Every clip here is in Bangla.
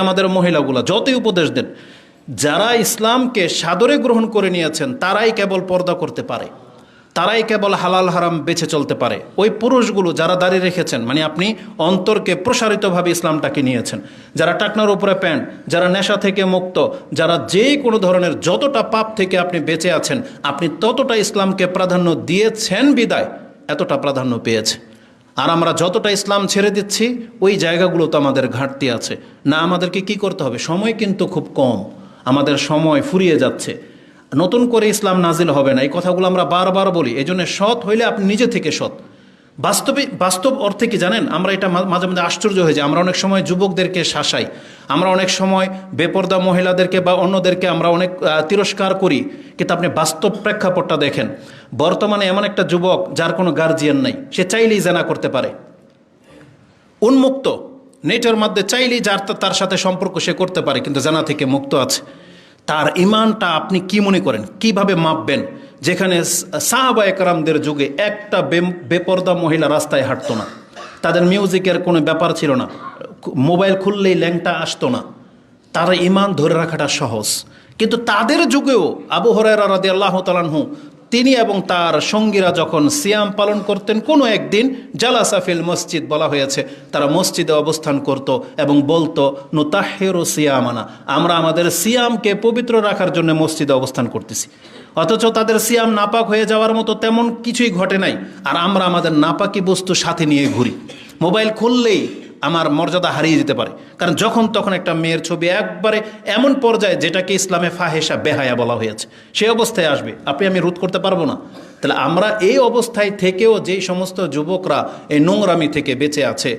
আমাদের মহিলাগুলা যতই উপদেশ দেন, যারা ইসলামকে সাদরে গ্রহণ করে নিয়েছেন তারাই কেবল পর্দা করতে পারে, তারাই কেবল হালাল হারাম বেছে চলতে পারে। ওই পুরুষগুলো যারা দাঁড়িয়ে রেখেছেন, মানে আপনি অন্তরকে প্রসারিতভাবে ইসলামটাকে নিয়েছেন, যারা টাকনার উপরে প্যান্ট, যারা নেশা থেকে মুক্ত, যারা যে কোনো ধরনের যতটা পাপ থেকে আপনি বেঁচে আছেন, আপনি ততটা ইসলামকে প্রাধান্য দিয়েছেন বিদায় এতটা প্রাধান্য পেয়েছে। আর আমরা যতটা ইসলাম ছেড়ে দিচ্ছি ওই জায়গাগুলো তো আমাদের ঘাটতি আছে। না, আমাদেরকে কি করতে হবে? সময় কিন্তু খুব কম, আমাদের সময় ফুরিয়ে যাচ্ছে, নতুন করে ইসলাম নাজিল হবে না। এই কথাগুলো আমরা বারবার বলি। এই জন্য সৎ হইলে আপনি নিজে থেকে সৎ। বাস্তব অর্থে কি জানেন, আমরা এটা মাঝে মাঝে আশ্চর্য হয়ে যাই। আমরা অনেক সময় যুবকদেরকে শাসাই, আমরা অনেক সময় বেপর্দা মহিলাদেরকে বা অন্যদেরকে আমরা অনেক তিরস্কার করি, কিন্তু আপনি বাস্তব প্রেক্ষাপটটা দেখেন। বর্তমানে এমন একটা যুবক যার কোনো গার্জিয়ান নাই, সে চাইলেই জেনা করতে পারে, উন্মুক্ত, নেটের মধ্যে চাইলেই যার তার সাথে সম্পর্ক সে করতে পারে, কিন্তু জেনা থেকে মুক্ত আছে। তার ইমানটা আপনি কি মনে করেন, কিভাবে মাপবেন? যেখানে সাহাবা একরামদের যুগে একটা বেপর্দা মহিলা রাস্তায় হাঁটতো না, তাদের মিউজিকের কোনো ব্যাপার ছিল না, মোবাইল খুললেই ল্যাংটা আসতো না, তার ইমান ধরে রাখাটা সহজ। কিন্তু তাদের যুগেও আবু হুরায়রা রাদিয়াল্লাহু তাআলা আনহু, তিনি এবং তার সঙ্গীরা যখন সিয়াম পালন করতেন, কোনো একদিন জালাসাফিল মসজিদ বলা হয়েছে, তারা মসজিদে অবস্থান করত এবং বলতো নুতাহহিরু সিয়ামানা, আমরা আমাদের সিয়ামকে পবিত্র রাখার জন্য মসজিদে অবস্থান করতেছি। অথচ তাদের সিয়াম নাপাক হয়ে যাওয়ার মতো তেমন কিছুই ঘটে নাই, আর আমরা আমাদের নাপাকি বস্তু সাথে নিয়ে ঘুরি। মোবাইল খুললেই আমার মর্যাদা হারিয়ে যেতে পারে, কারণ যখন তখন একটা মেয়ের ছবি একবারে এমন পর্যায়ে যেটাকে ইসলামে ফাহেসা বেহায়া বলা হয়েছে, সেই অবস্থায় আসবে, আপনি আমি রোধ করতে পারবো না। তাহলে আমরা এই অবস্থায় থেকেও যেই সমস্ত যুবকরা এই নোংরামি থেকে বেঁচে আছে,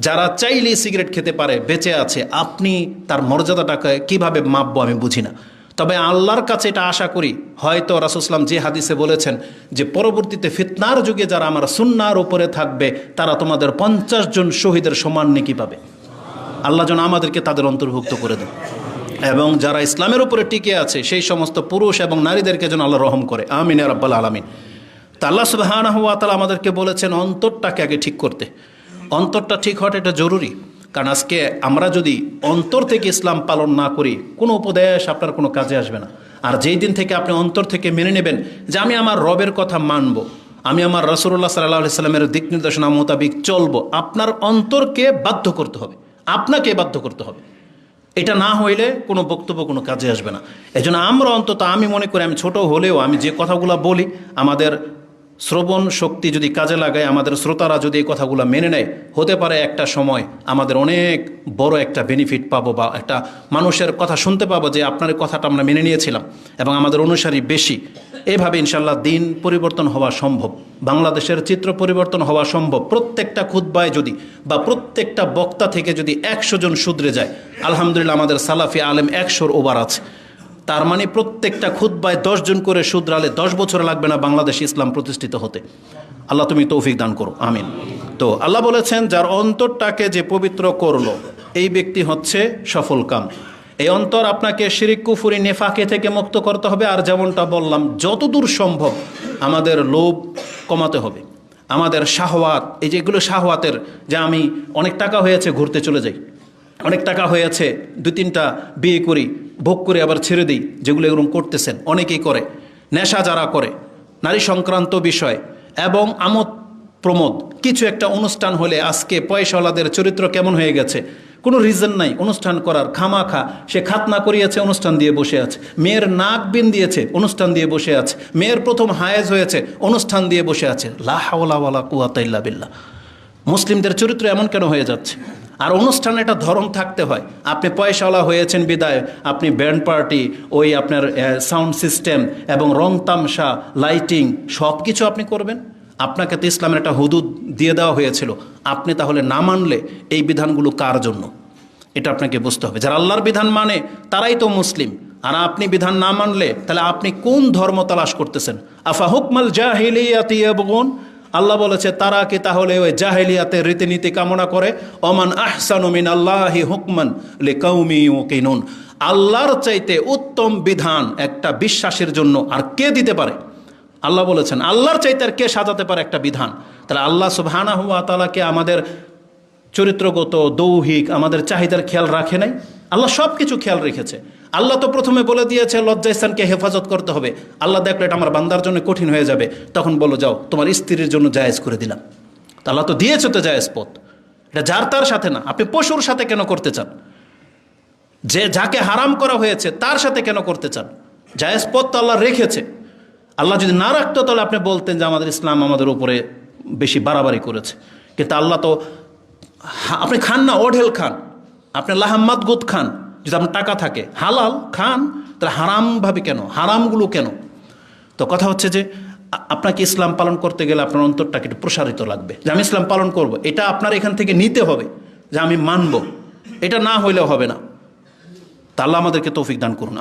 যারা চাইলেই সিগারেট খেতে পারে বেঁচে আছে, আপনি তার মর্যাদাটাকে কিভাবে মাপবো আমি বুঝি না। তবে আল্লাহর কাছে এটা আশা করি, হয়তো রাসূল সাল্লাল্লাহু আলাইহি ওয়াসাল্লাম যে হাদিসে বলেছেন যে পরবর্তীতে ফিতনার যুগে যারা আমার সুন্নাহর উপরে থাকবে তারা তোমাদের 50 জন শহীদের সমান নেকি পাবে। আল্লাহ যেন আমাদেরকে তাদের অন্তর্ভুক্ত করে দেন, এবং যারা ইসলামের উপরে টিকে আছে সেই সমস্ত পুরুষ এবং নারীদেরকে যেন আল্লাহ রহম করে, আমিন ইয়া রাব্বাল আলামিন। তা আল্লাহ সুবহানাহু ওয়া তাআলা আমাদেরকে বলেছেন অন্তরটাকে আগে ঠিক করতে। অন্তরটা ঠিক হওয়াটা এটা জরুরি, কারণ আজকে আমরা যদি অন্তর থেকে ইসলাম পালন না করি, কোনো উপদেশ আপনার কোনো কাজে আসবে না। আর যেই দিন থেকে আপনি অন্তর থেকে মেনে নেবেন যে আমি আমার রবের কথা মানব, আমি আমার রাসূলুল্লাহ সাল্লাল্লাহু আলাইহি সাল্লামের দিক নির্দেশনা মোতাবিক চলবো, আপনার অন্তরকে বাধ্য করতে হবে, আপনাকে বাধ্য করতে হবে। এটা না হইলে কোনো বক্তব্য কোনো কাজে আসবে না। এই জন্য আমরা অন্তত, আমি মনে করি, আমি ছোট হলেও আমি যে কথাগুলো বলি, আমাদের শ্রবণ শক্তি যদি কাজে লাগায়, আমাদের শ্রোতারা যদি এই কথাগুলো মেনে নেয়, হতে পারে একটা সময় আমাদের অনেক বড় একটা বেনিফিট পাবো, বা একটা মানুষের কথা শুনতে পাবো যে আপনার কথাটা আমরা মেনে নিয়েছিলাম এবং আমাদের অনুসারী বেশি। এভাবে ইনশাল্লাহ দিন পরিবর্তন হওয়া সম্ভব, বাংলাদেশের চিত্র পরিবর্তন হওয়া সম্ভব। প্রত্যেকটা খুতবায় যদি বা প্রত্যেকটা বক্তা থেকে যদি 100 জন শুধরে যায়, আলহামদুলিল্লাহ আমাদের সালাফি আলেম 100-র ওভার আছে। তার মানে প্রত্যেকটা খুতবায় 10 জন করে শুধরালে 10 বছর লাগবে না বাংলাদেশ ইসলাম প্রতিষ্ঠিত হতে। আল্লাহ তুমি তৌফিক দান করো, আমিন। তো আল্লাহ বলেছেন যার অন্তরটাকে যে পবিত্র করলো এই ব্যক্তি হচ্ছে সফল কাম। এই অন্তর আপনাকে শিরিক কুফরি নেফাকে থেকে মুক্ত করতে হবে। আর যেমনটা বললাম, যতদূর সম্ভব আমাদের লোভ কমাতে হবে, আমাদের শাহওয়াত, এই যেগুলো শাহওয়াতের, যে আমি অনেক টাকা হয়েছে ঘুরতে চলে যাই, অনেক টাকা হয়েছে 2-3টা বিয়ে করি, ভোগ করে আবার ছেড়ে দিই, যেগুলো এরকম করতেছেন অনেকেই করে। নেশা যারা করে, নারী সংক্রান্ত বিষয় এবং আমোদ প্রমোদ, কিছু একটা অনুষ্ঠান হলে আজকে পয়সাওয়ালাদের চরিত্র কেমন হয়ে গেছে, কোনো রিজন নাই অনুষ্ঠান করার, খামাখা সে খাতনা করিয়েছে, অনুষ্ঠান দিয়ে বসে আছে। মেয়ের নাক বিন দিয়েছে, অনুষ্ঠান দিয়ে বসে আছে। মেয়ের প্রথম হায়েজ হয়েছে, অনুষ্ঠান দিয়ে বসে আছে। লা হাওলা ওয়ালা কুওয়াতা ইল্লা বিল্লাহ। মুসলিমদের চরিত্র এমন কেন হয়ে যাচ্ছে? আর অনুষ্ঠানে একটা ধরন থাকতে হয়। আপনি পয়সাওয়ালা হয়েছেন বিদায় আপনি ব্যান্ড পার্টি, ওই আপনার সাউন্ড সিস্টেম এবং রং তামসা, লাইটিং সব কিছু আপনি করবেন। আপনাকে তো ইসলামের একটা হুদুদ দিয়ে দেওয়া হয়েছিল, আপনি তাহলে না মানলে এই বিধানগুলো কার জন্য, এটা আপনাকে বুঝতে হবে। যারা আল্লাহর বিধান মানে তারাই তো মুসলিম, আর আপনি বিধান না মানলে তাহলে আপনি কোন ধর্ম তালাশ করতেছেন? আফা হুকমাল জাহিলিয়াতি ইয়াবগুন, আল্লাহ বলেছে তারা কি তাহলে ওই জাহেলিয়াতের রীতিনীতি কামনা করে? ওমান আহসানু মিনাল্লাহি হুকমান লিকাউমি ইউকিনুন, আল্লাহর চাইতে উত্তম বিধান একটা বিশ্বাসের জন্য আর কে দিতে পারে? আল্লাহ বলেছেন আল্লাহর চাইতে আর কে সাজাতে পারে একটা বিধান? তাহলে আল্লাহ সুবহানাহু ওয়া তাআলা কে আমাদের চরিত্রগত দৌহিক আমাদের চাহিদার খেয়াল রাখে নাই? আল্লাহ সব কিছু খেয়াল রেখেছে। আল্লাহ তো প্রথমে বলে দিয়েছে লজ্জাস্থানকে হেফাজত করতে হবে। আল্লাহ দেখলো এটা আমার বান্দার জন্য কঠিন হয়ে যাবে, তখন বলো যাও তোমার স্ত্রীর জন্য জায়েজ করে দিলাম। তা আল্লাহ তো দিয়েছে তো জায়েজ পথ, এটা যার তার সাথে না। আপনি পশুর সাথে কেন করতে চান? যে যাকে হারাম করা হয়েছে তার সাথে কেন করতে চান? জায়েজ পথ তো আল্লাহ রেখেছে। আল্লাহ যদি না রাখতো তাহলে আপনি বলতেন যে আমাদের ইসলাম আমাদের উপরে বেশি বাড়াবাড়ি করেছে। কিন্তু আল্লাহ তো, আপনি খান না ওঢেল খান, আপনি লাহাম্মাদ গুদ খান, যদি আপনার টাকা থাকে হালাল খান, তাহলে হারামভাবে কেন, হারামগুলো কেন? তো কথা হচ্ছে যে আপনাকে ইসলাম পালন করতে গেলে আপনার অন্তরটাকে একটু প্রসারিত লাগবে, যে আমি ইসলাম পালন করব, এটা আপনার এখান থেকে নিতে হবে যে আমি মানব। এটা না হইলেও হবে না। তা আল্লাহ আমাদেরকে তৌফিক দান করুন।